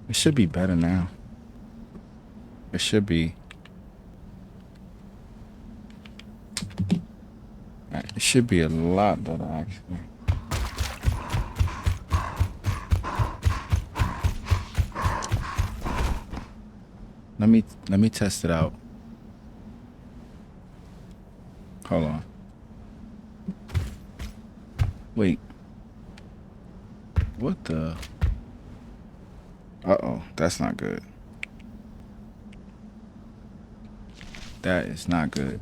It should be better now. It should be. It should be a lot better actually. Let me test it out. Hold on. Wait. What the? Uh-oh, that's not good. That is not good.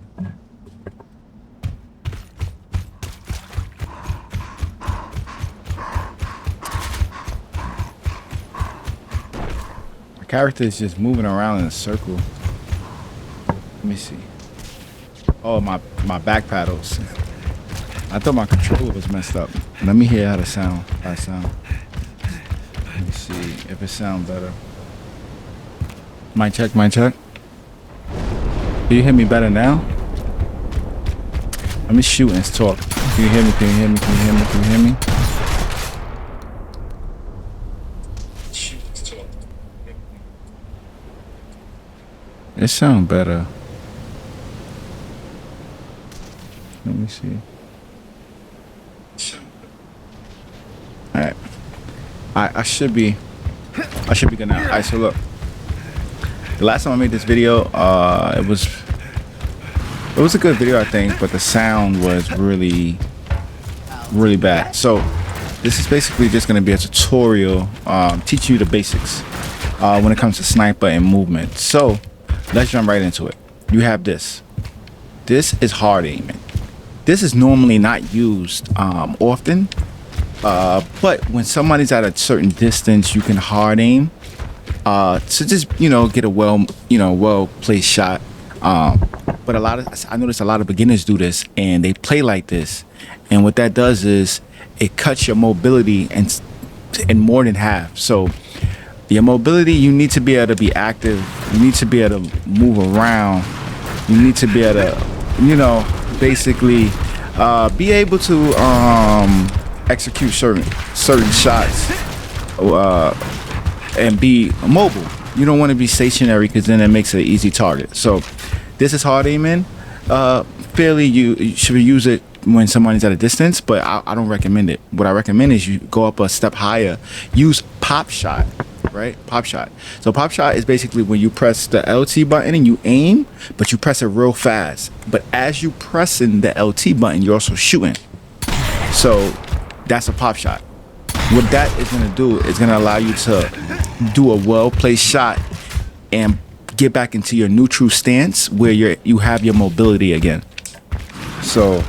My character is just moving around in a circle. Let me see. Oh, my back paddles. I thought my controller was messed up. Let me hear how to sound. How it sound. Let me see if it sounds better. Mic check, mic check. Can you hear me better now? Let me shoot and talk. Can you hear me? Can you hear me? Can you hear me? Can you hear me? It sounds better. Let me see. Alright. I should be good now. Alright, so look. The last time I made this video, it was a good video, I think, but the sound was really bad. So this is basically just going to be a tutorial teaching you the basics when it comes to sniper and movement. So let's jump right into it. You have this is hard aiming. This is normally not used often, but when somebody's at a certain distance, you can hard aim to just get a well placed shot. But I notice a lot of beginners do this and they play like this, and what that does is it cuts your mobility and more than half. So your mobility, you need to be able to be active, you need to be able to move around, you need to be able to basically be able to execute certain shots and be mobile. You don't want to be stationary because then it makes it an easy target. So this is hard aiming. Fairly, you should use it when somebody's at a distance, but I don't recommend it. What I recommend is you go up a step higher. Use pop shot, right? Pop shot. So pop shot is basically when you press the LT button and you aim, but you press it real fast. But as you pressing the LT button, you're also shooting. So that's a pop shot. What that is going to do is going to allow you to do a well-placed shot and get back into your neutral stance where you have your mobility again. So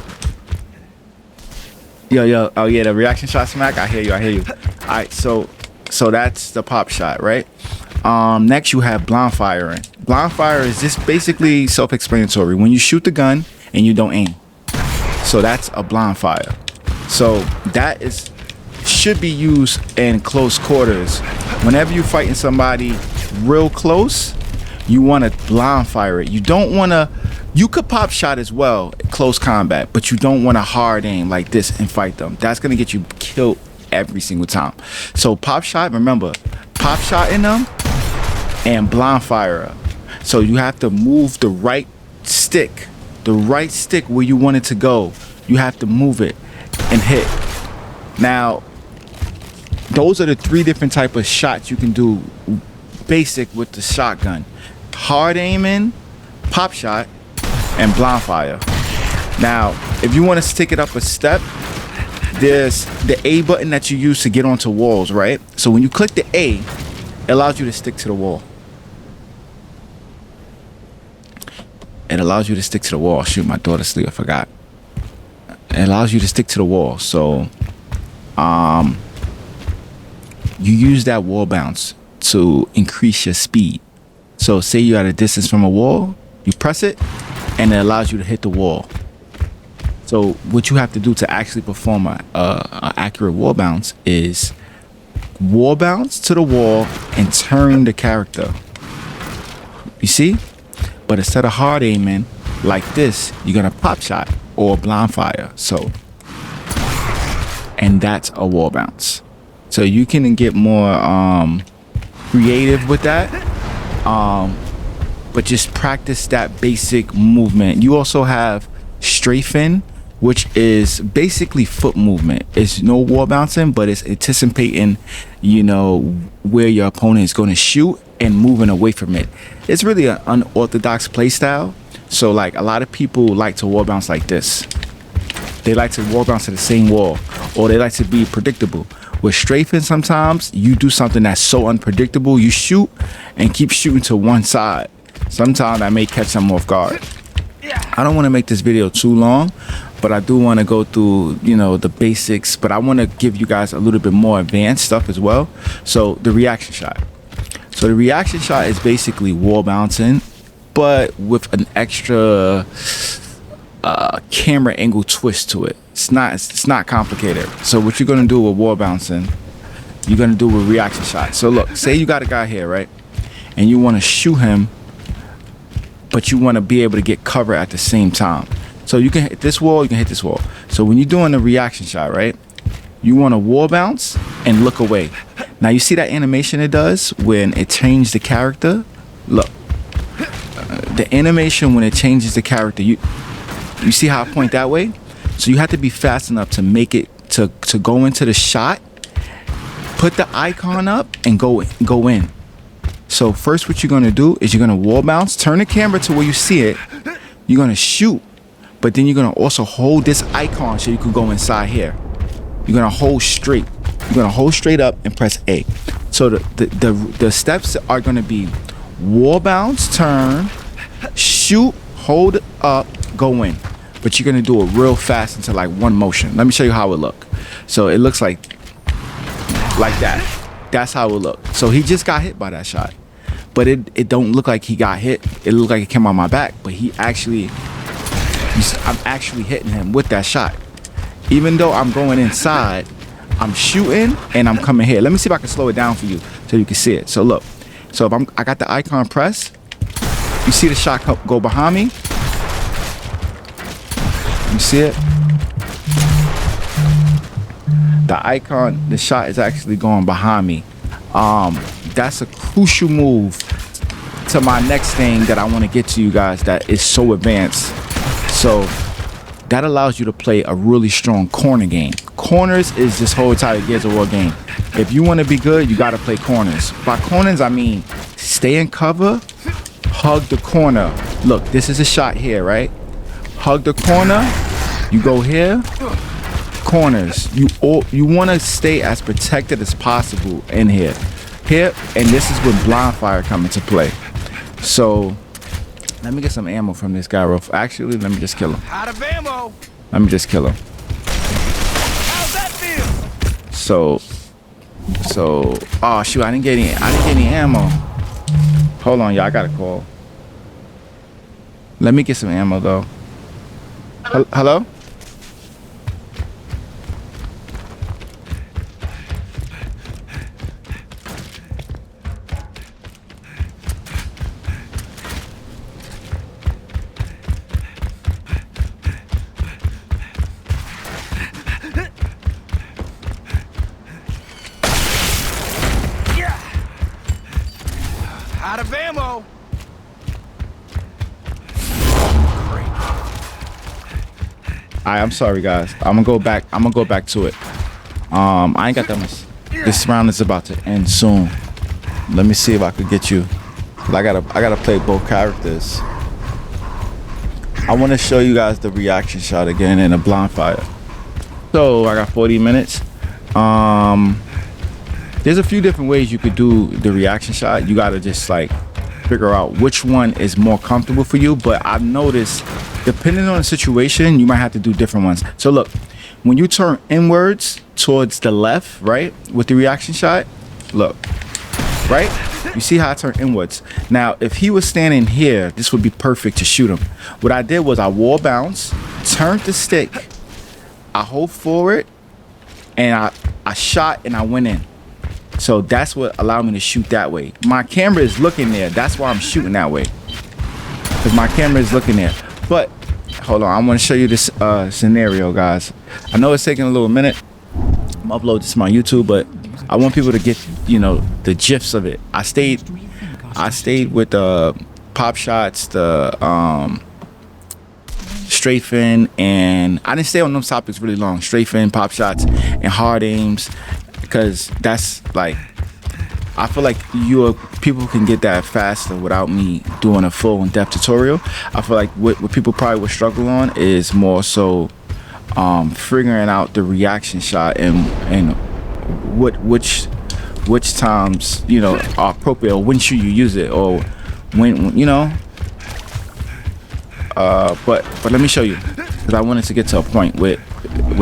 yo, oh yeah, the reaction shot smack. I hear you. All right, so that's the pop shot, right? Next you have blind firing. Blind fire is just basically self-explanatory. When you shoot the gun and you don't aim, so that's a blind fire. So that should be used in close quarters. Whenever you're fighting somebody real close, you want to blind fire it. You don't want to. You could pop shot as well, close combat, but you don't want to hard aim like this and fight them. That's gonna get you killed every single time. So pop shot, remember, pop shot in them and blind fire. So you have to move the right stick where you want it to go. You have to move it and hit. Now, those are the three different type of shots you can do basic with the shotgun: hard aiming, pop shot, and blind fire. Now, if you want to stick it up a step, there's the A button that you use to get onto walls, right? So when you click the A, it allows you to stick to the wall. It allows you to stick to the wall. Shoot, my daughter's asleep, I forgot. It allows you to stick to the wall. So you use that wall bounce to increase your speed. So say you're at a distance from a wall, you press it and it allows you to hit the wall. So what you have to do to actually perform a accurate wall bounce is wall bounce to the wall and turn the character. You see? But instead of hard aiming like this, you're gonna pop shot or blind fire. So, and that's a wall bounce. So you can get more creative with that. But just practice that basic movement. You also have strafing, which is basically foot movement. It's no wall bouncing, but it's anticipating, you know, where your opponent is going to shoot and moving away from it. It's really an unorthodox play style. So like a lot of people like to wall bounce like this. They like to wall bounce to the same wall, or they like to be predictable. With strafing, sometimes you do something that's so unpredictable, you shoot and keep shooting to one side. Sometimes I may catch them off guard. I don't want to make this video too long, but I do want to go through, you know, the basics, but I want to give you guys a little bit more advanced stuff as well. So the reaction shot. So the reaction shot is basically wall bouncing, but with an extra camera angle twist to it. It's not complicated. So what you're gonna do with wall bouncing, you're gonna do with reaction shot. So look, say you got a guy here, right? And you wanna shoot him, but you wanna be able to get cover at the same time. So you can hit this wall, you can hit this wall. So when you're doing the reaction shot, right? You wanna wall bounce and look away. Now you see that animation it does when it changes the character? Look, the animation when it changes the character, you see how I point that way? So you have to be fast enough to make it to go into the shot, put the icon up and go in. So first what you're gonna do is you're gonna wall bounce, turn the camera to where you see it, you're gonna shoot, but then you're gonna also hold this icon so you can go inside here. You're gonna hold straight. You're gonna hold straight up and press A. So the steps are gonna be wall bounce, turn, shoot, hold up, go in. But you're gonna do it real fast into like one motion. Let me show you how it look. So it looks like that. That's how it look. So he just got hit by that shot, but it don't look like he got hit. It looked like it came on my back, but I'm actually hitting him with that shot. Even though I'm going inside, I'm shooting and I'm coming here. Let me see if I can slow it down for you so you can see it. So look, so if I got the icon pressed, you see the shot go behind me. You see it? The icon, the shot is actually going behind me. That's a crucial move to my next thing that I want to get to you guys that is so advanced. So that allows you to play a really strong corner game. Corners is this whole entire Gears of War game. If you want to be good, you got to play corners. By corners, I mean stay in cover, hug the corner. Look, this is a shot here, right? Hug the corner, you go here, corners. You want to stay as protected as possible in here. And this is when blind fire come into play. So let me get some ammo from this guy real fast. Actually, let me just kill him. Out of ammo. Let me just kill him. How's that feel? So oh shoot, I didn't get any ammo. Hold on, y'all, I got a call. Let me get some ammo though. Hello? Out of ammo. Alright, I'm sorry guys. I'm gonna go back to it. I ain't got that much. This round is about to end soon. Let me see if I could get you. I gotta play both characters. I wanna show you guys the reaction shot again in a blind fire. So I got 40 minutes. There's a few different ways you could do the reaction shot. You gotta just like figure out which one is more comfortable for you. But I've noticed, depending on the situation, you might have to do different ones. So look, when you turn inwards towards the left, right, with the reaction shot, look, right? You see how I turn inwards. Now, if he was standing here, this would be perfect to shoot him. What I did was I wall bounce, turned the stick, I hold forward, and I shot and I went in. So that's what allowed me to shoot that way. My camera is looking there. That's why I'm shooting that way. Because my camera is looking there. But hold on, I want to show you this scenario, guys. I know it's taking a little minute. I'm gonna upload this to my YouTube, but I want people to get, you know, the gifs of it. I stayed with the pop shots, the strafing, and I didn't stay on those topics really long. Strafing, pop shots, and hard aims, because that's like, I feel like people can get that faster without me doing a full in-depth tutorial. I feel like what people probably would struggle on is more so figuring out the reaction shot and which times, you know, are appropriate, or when should you use it, or when, you know. But let me show you, because I wanted to get to a point with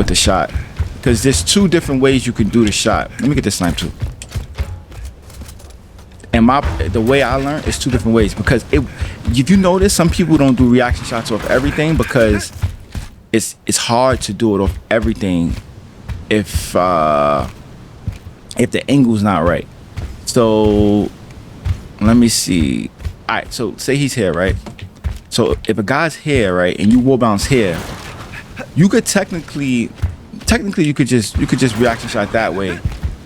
the shot, because there's two different ways you can do the shot. Let me get this snipe too. And the way I learned is two different ways, because if you notice, some people don't do reaction shots off everything because it's hard to do it off everything if the angle's not right. So let me see. All right, so say he's here, right? So if a guy's here, right, and you wall bounce here, you could technically you could just reaction shot that way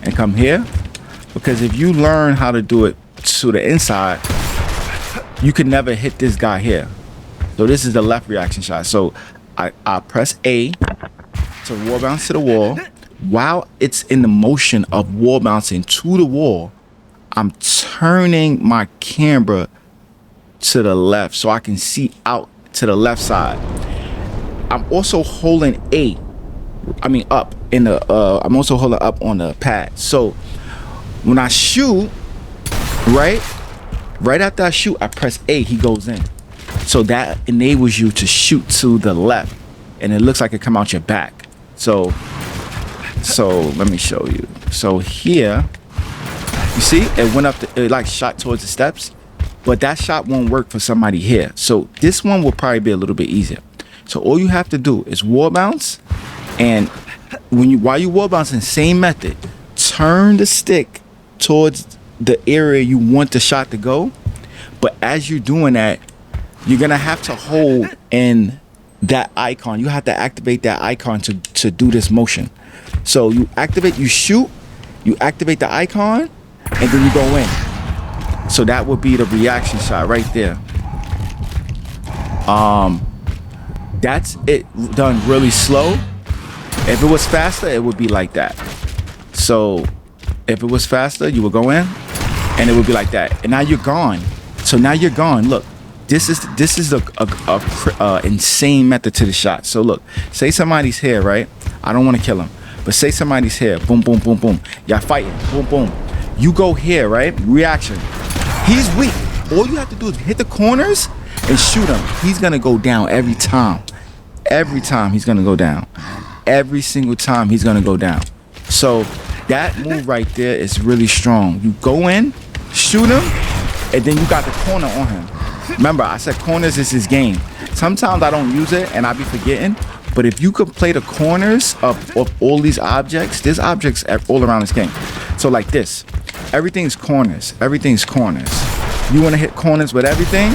and come here. Because if you learn how to do it to the inside, you could never hit this guy here. So this is the left reaction shot. So I press A to wall bounce to the wall. While it's in the motion of wall bouncing to the wall, I'm turning my camera to the left so I can see out to the left side. I'm also holding up in the I'm also holding up on the pad. So when I shoot, right after I shoot, I press A, he goes in. So that enables you to shoot to the left, and it looks like it come out your back. So let me show you. So here, you see, it went up, it like shot towards the steps, but that shot won't work for somebody here. So this one will probably be a little bit easier. So all you have to do is wall bounce, and while you wall bouncing, same method, turn the stick towards the area you want the shot to go. But as you're doing that, you're gonna have to hold in that icon. You have to activate that icon to do this motion. So you activate, you shoot, you activate the icon, and then you go in. So that would be the reaction shot right there. That's it done really slow. If it was faster, it would be like that. So if it was faster, you would go in and it would be like that. And now you're gone. So now you're gone. Look, this is a insane method to the shot. So look, say somebody's here, right? I don't want to kill him, but say somebody's here. Boom, boom, boom, boom. Y'all fighting. Boom, boom. You go here, right? Reaction. He's weak. All you have to do is hit the corners and shoot him. He's gonna go down every time. Every time he's gonna go down. Every single time he's gonna go down. So that move right there is really strong. You go in, shoot him, and then you got the corner on him. Remember, I said corners is his game. Sometimes I don't use it and I be forgetting, but if you could play the corners of all these objects, there's objects all around this game. So like this, everything's corners. Everything's corners. You want to hit corners with everything,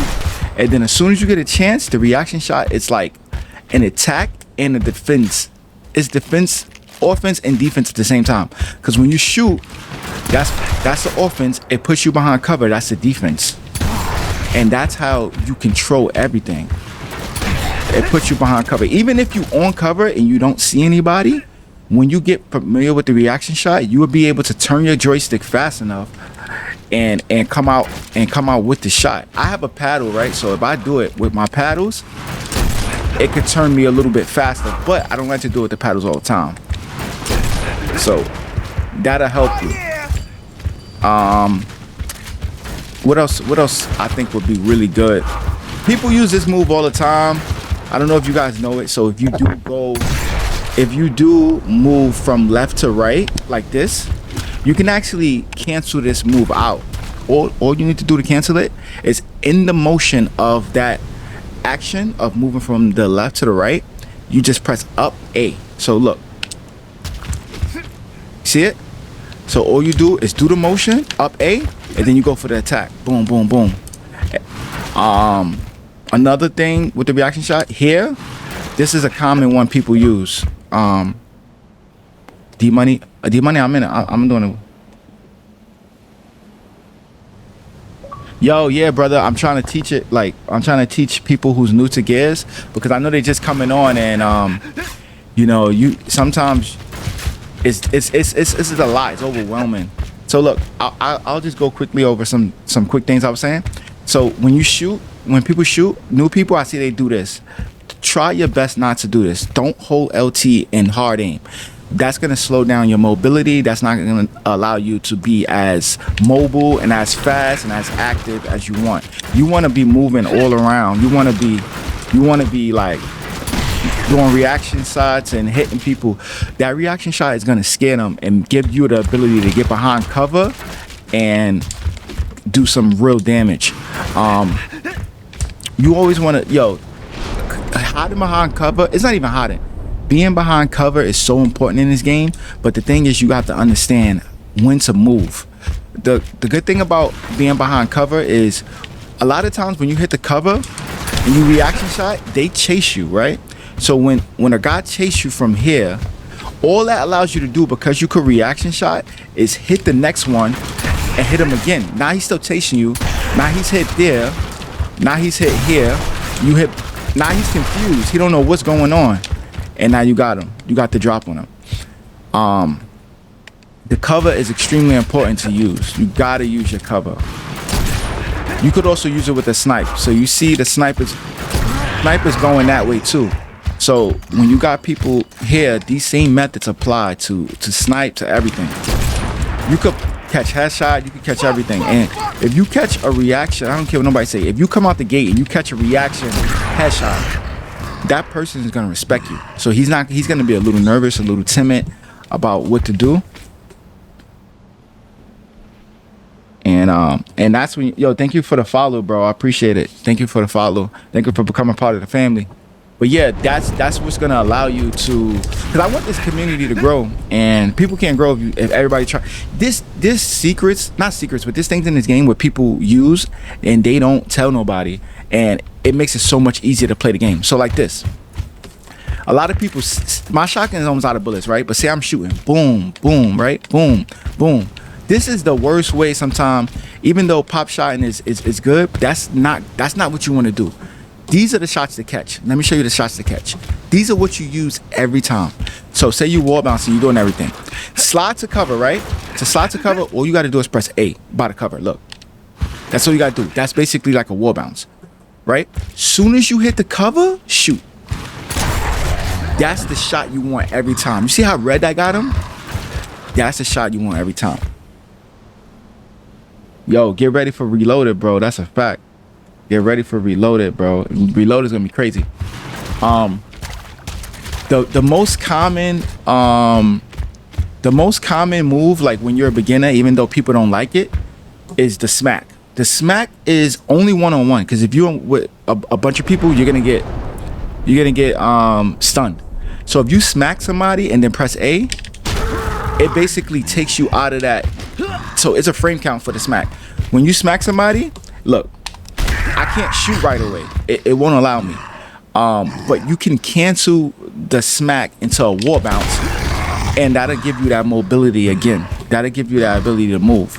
and then as soon as you get a chance, the reaction shot, it's like an attack and a defense. It's defense, offense, and defense at the same time. Because when you shoot, that's the offense. It puts you behind cover. That's the defense. And that's how you control everything. It puts you behind cover. Even if you on cover and you don't see anybody, when you get familiar with the reaction shot, you will be able to turn your joystick fast enough and come out with the shot. I have a paddle, right? So if I do it with my paddles, it could turn me a little bit faster, but I don't like to do it with the paddles all the time. So that'll help you. What else I think would be really good? People use this move all the time. I don't know if you guys know it. So if you do move from left to right like this, you can actually cancel this move out. All you need to do to cancel it is in the motion of that action of moving from the left to the right, you just press up A. So look, see it? So all you do is do the motion up A, and then you go for the attack. Boom, boom, boom. Another thing with the reaction shot here, this is a common one people use. D-Money, D-Money, I'm in it. I'm doing it. Yo, yeah, brother. I'm trying to teach it. Like, I'm trying to teach people who's new to Gears because I know they just coming on, and you know, you sometimes it's a lot. It's overwhelming. So look, I'll just go quickly over some quick things I was saying. So when you shoot, when people shoot, new people, I see they do this. Try your best not to do this. Don't hold LT in hard aim. That's going to slow down your mobility. That's not going to allow you to be as mobile and as fast and as active as you want. You want to be moving all around. You want to be like doing reaction shots and hitting people. That reaction shot is going to scare them and give you the ability to get behind cover and do some real damage. You always want to, hiding behind cover. It's not even hiding. Being behind cover is so important in this game, but the thing is you have to understand when to move. The good thing about being behind cover is a lot of times when you hit the cover and you reaction shot, they chase you, right? So when a guy chase you from here, all that allows you to do, because you could reaction shot, is hit the next one and hit him again. Now he's still chasing you. Now he's hit there. Now he's hit here. You hit. Now he's confused. He don't know what's going on. And now you got him. You got the drop on him. The cover is extremely important to use. You gotta use your cover. You could also use it with a snipe. So you see the sniper's going that way too. So when you got people here, these same methods apply to snipe, to everything. You could catch headshot, you could catch everything. And if you catch a reaction, I don't care what nobody say, if you come out the gate and you catch a reaction headshot, that person is gonna respect you. So he's gonna be a little nervous, a little timid about what to do. And that's when thank you for the follow, bro. I appreciate it. Thank you for the follow. Thank you for becoming part of the family. But yeah, that's what's gonna allow you to, because I want this community to grow, and people can't grow if everybody try. This not secrets, but there's things in this game where people use and they don't tell nobody, and it makes it so much easier to play the game. So like this, a lot of people, my shotgun is almost out of bullets, right? But say I'm shooting, boom, boom, right, boom, boom. This is the worst way sometimes, even though pop shotting is good, but that's not what you want to do. These are the shots to catch. Let me show you the shots to catch. These are what you use every time. So say you wall bouncing, you're doing everything. Slide to cover, right? To slide to cover, all you got to do is press A by the cover. Look, that's all you got to do. That's basically like a wall bounce, right? Soon as you hit the cover, shoot. That's the shot you want every time. You see how red that got him? That's the shot you want every time. Yo, get ready for Reloaded, bro. That's a fact. Get ready for Reloaded, bro. Reloaded is gonna be crazy. The most common move, like when you're a beginner, even though people don't like it, is the smack. The smack is only one-on-one, because if you're with a bunch of people, you're gonna get stunned. So if you smack somebody and then press A, it basically takes you out of that. So it's a frame count for the smack. When you smack somebody, look, I can't shoot right away. It won't allow me. But you can cancel the smack into a wall bounce, and that'll give you that mobility again. That'll give you that ability to move.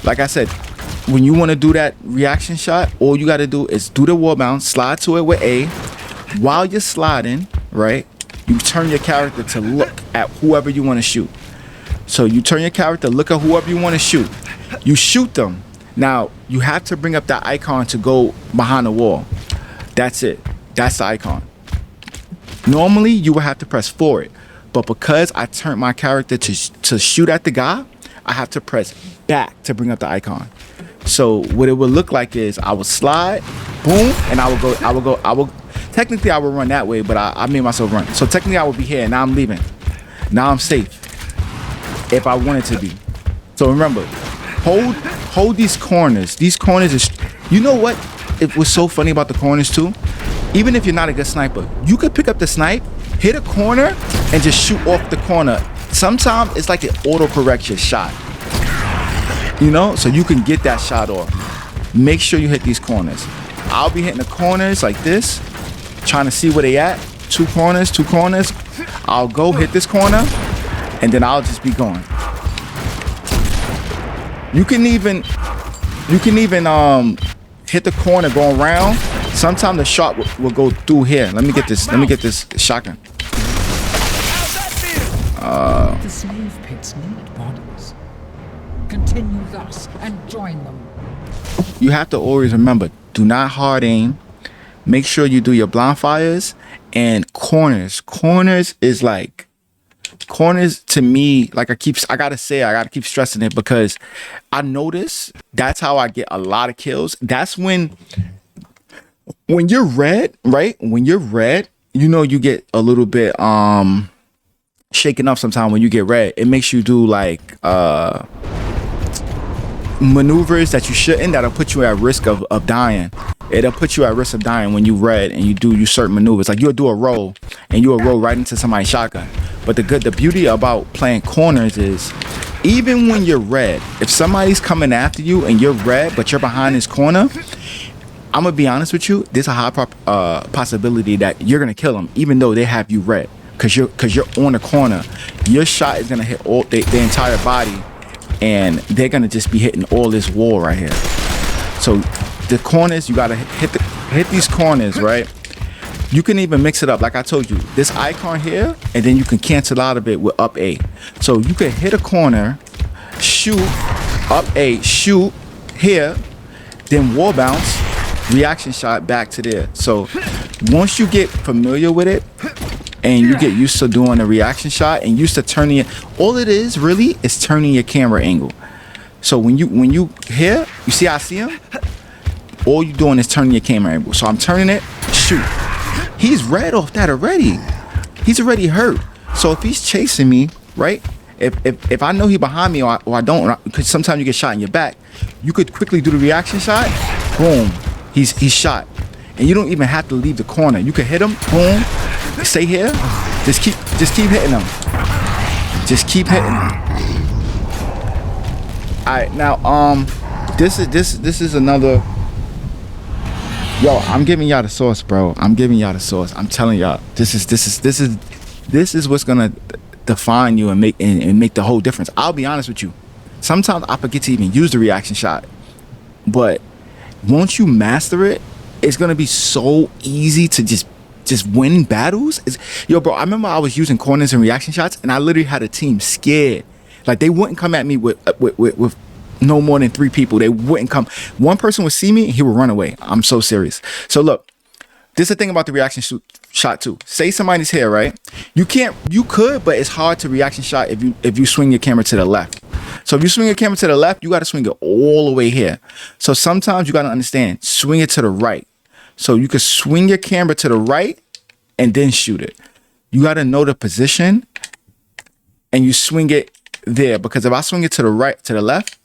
Like I said, when you want to do that reaction shot, all you got to do is do the wall bounce, slide to it with A. While you're sliding, right, you turn your character to look at whoever you want to shoot. So you turn your character, look at whoever you want to shoot. You shoot them. Now, you have to bring up that icon to go behind the wall. That's it. That's the icon. Normally, you would have to press forward. But because I turned my character to shoot at the guy, I have to press back to bring up the icon. So what it would look like is I would slide, boom, and I would technically I would run that way, but I made myself run. So technically I would be here, now I'm leaving. Now I'm safe. If I wanted to be. So remember, hold these corners. These corners is, you know what? It was so funny about the corners too. Even if you're not a good sniper, you could pick up the snipe, hit a corner, and just shoot off the corner. Sometimes it's like it auto-corrects your shot. You know, so you can get that shot off. Make sure you hit these corners. I'll be hitting the corners like this, trying to see where they at. two corners. I'll go hit this corner, and then I'll just be going. You can even hit the corner going around. Sometimes the shot will go through here. Let me get this shotgun. The slave pits need bodies. Continue thus and join them. You have to always remember, do not hard aim. Make sure you do your blind fires and corners. Corners to me, like I gotta keep stressing it, because I notice that's how I get a lot of kills. That's when you're red, right? When you're red, you get a little bit shaken up sometimes when you get red. It makes you do like maneuvers that you shouldn't, that'll put you at risk of dying. It'll put you at risk of dying when you red and you do certain maneuvers. Like you'll do a roll and you'll roll right into somebody's shotgun. But the beauty about playing corners is, even when you're red, if somebody's coming after you and you're red but you're behind this corner, I'm gonna be honest with you, there's a high possibility that you're gonna kill them even though they have you red, because you're on the corner. Your shot is gonna hit all their entire body, and they're gonna just be hitting all this wall right here. So the corners, you gotta hit these corners, right? You can even mix it up, like I told you, this icon here, and then you can cancel out of it with up A. So you can hit a corner, shoot, up A, shoot here, then wall bounce, reaction shot back to there. So once you get familiar with it and you get used to doing a reaction shot and used to turning it, all it is really is turning your camera angle. So when you here, you see I see him, all you doing is turning your camera angle. So I'm turning it, shoot. He's red off that already. He's already hurt. So if he's chasing me, right? If I know he behind me or I don't, because sometimes you get shot in your back, you could quickly do the reaction shot. Boom, he's shot, and you don't even have to leave the corner. You can hit him. Boom, stay here. Just keep hitting him. Just keep hitting him. All right, now this is another. Yo, I'm giving y'all the sauce, bro. I'm giving y'all the sauce. I'm telling y'all, this is what's gonna define you and make the whole difference. I'll be honest with you. Sometimes I forget to even use the reaction shot, but once you master it, it's gonna be so easy to just win battles. Yo, bro, I remember I was using corners and reaction shots, and I literally had a team scared. Like they wouldn't come at me with no more than 3 people. They wouldn't come. One person would see me and he would run away. I'm so serious. So look, this is the thing about the reaction shot too. Say somebody's here, right? You could, but it's hard to reaction shot if you swing your camera to the left. So if you swing your camera to the left, you got to swing it all the way here. So sometimes you got to understand, swing it to the right. So you could swing your camera to the right and then shoot it. You got to know the position and you swing it there, because if I swing it to the right, to the left,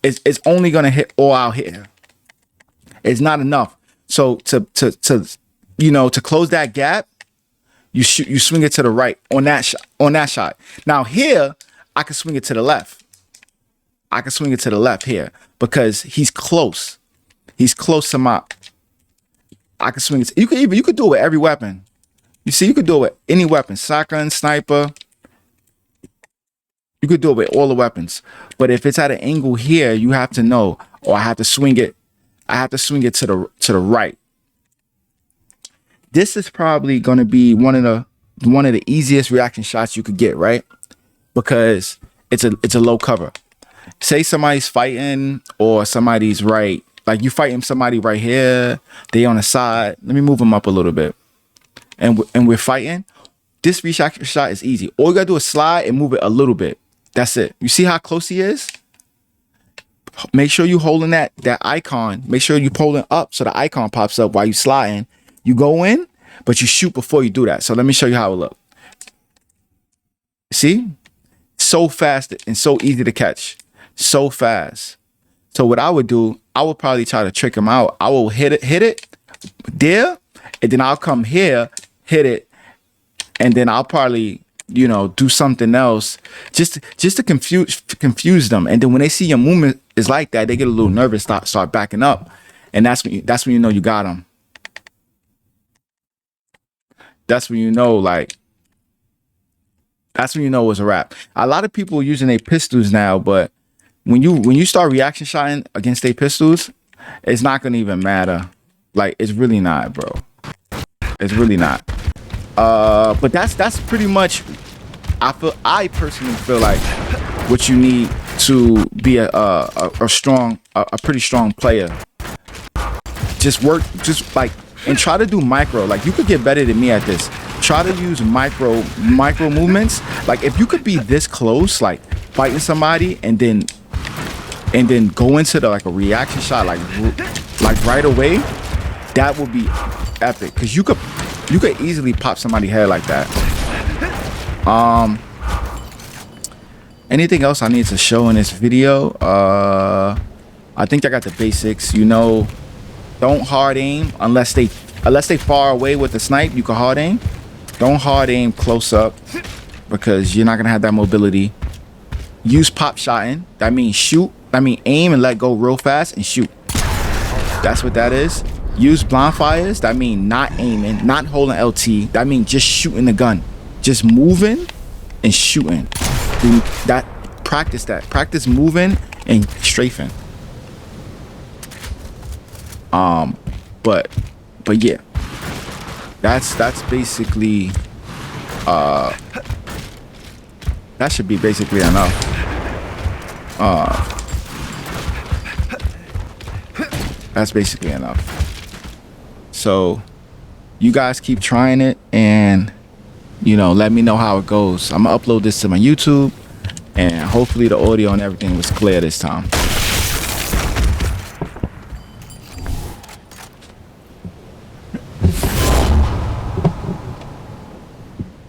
it's only gonna hit all out here. It's not enough. So to close that gap, you swing it to the right on that shot. Now here, I can swing it to the left. I can swing it to the left here because he's close. He's close to my. I can swing it. You could do it with every weapon. You see, you could do it with any weapon, shotgun, sniper. You could do it with all the weapons, but if it's at an angle here, you have to know, or I have to swing it. I have to swing it to the right. This is probably going to be one of the easiest reaction shots you could get, right? Because it's a low cover. Say somebody's fighting or somebody's right, like you fighting somebody right here, they on the side. Let me move them up a little bit, and we're fighting. This reaction shot is easy. All you gotta do is slide and move it a little bit. That's it. You see how close he is? Make sure you holding that icon. Make sure you pulling up so the icon pops up while you sliding. You go in, but you shoot before you do that. So let me show you how it look. See? So fast and so easy to catch. So fast. So what I would do, I would probably try to trick him out. I will hit it there, and then I'll come here, hit it, and then I'll probably, do something else just to confuse them. And then when they see your movement is like that, they get a little nervous, start backing up, and that's when you know you got them. that's when you know, like, that's when you know it's a wrap. A lot of people are using their pistols now, but when you start reaction shotting against their pistols, it's not gonna even matter. Like, it's really not, bro. It's really not. But that's pretty much. I personally feel like what you need to be a pretty strong player. Just work, just like, and try to do micro. Like, you could get better than me at this. Try to use micro movements. Like, if you could be this close, like fighting somebody, and then go into the, like, a reaction shot, like right away, that would be epic. Cause you could easily pop somebody's head like that. Anything else I need to show in this video? I think I got the basics. You know, don't hard aim unless they far away with the snipe. You can hard aim. Don't hard aim close up because you're not gonna have that mobility. Use pop shotting. That means shoot. That means aim and let go real fast and shoot. That's what that is. Use blind fires. That means not aiming, not holding LT. That means just shooting the gun, just moving and shooting. That practice that. Practice moving and strafing. But yeah, that's basically that should be basically enough. That's basically enough. So you guys keep trying it, and you know, let me know how it goes. I'm gonna upload this to my YouTube, and hopefully the audio and everything was clear this time.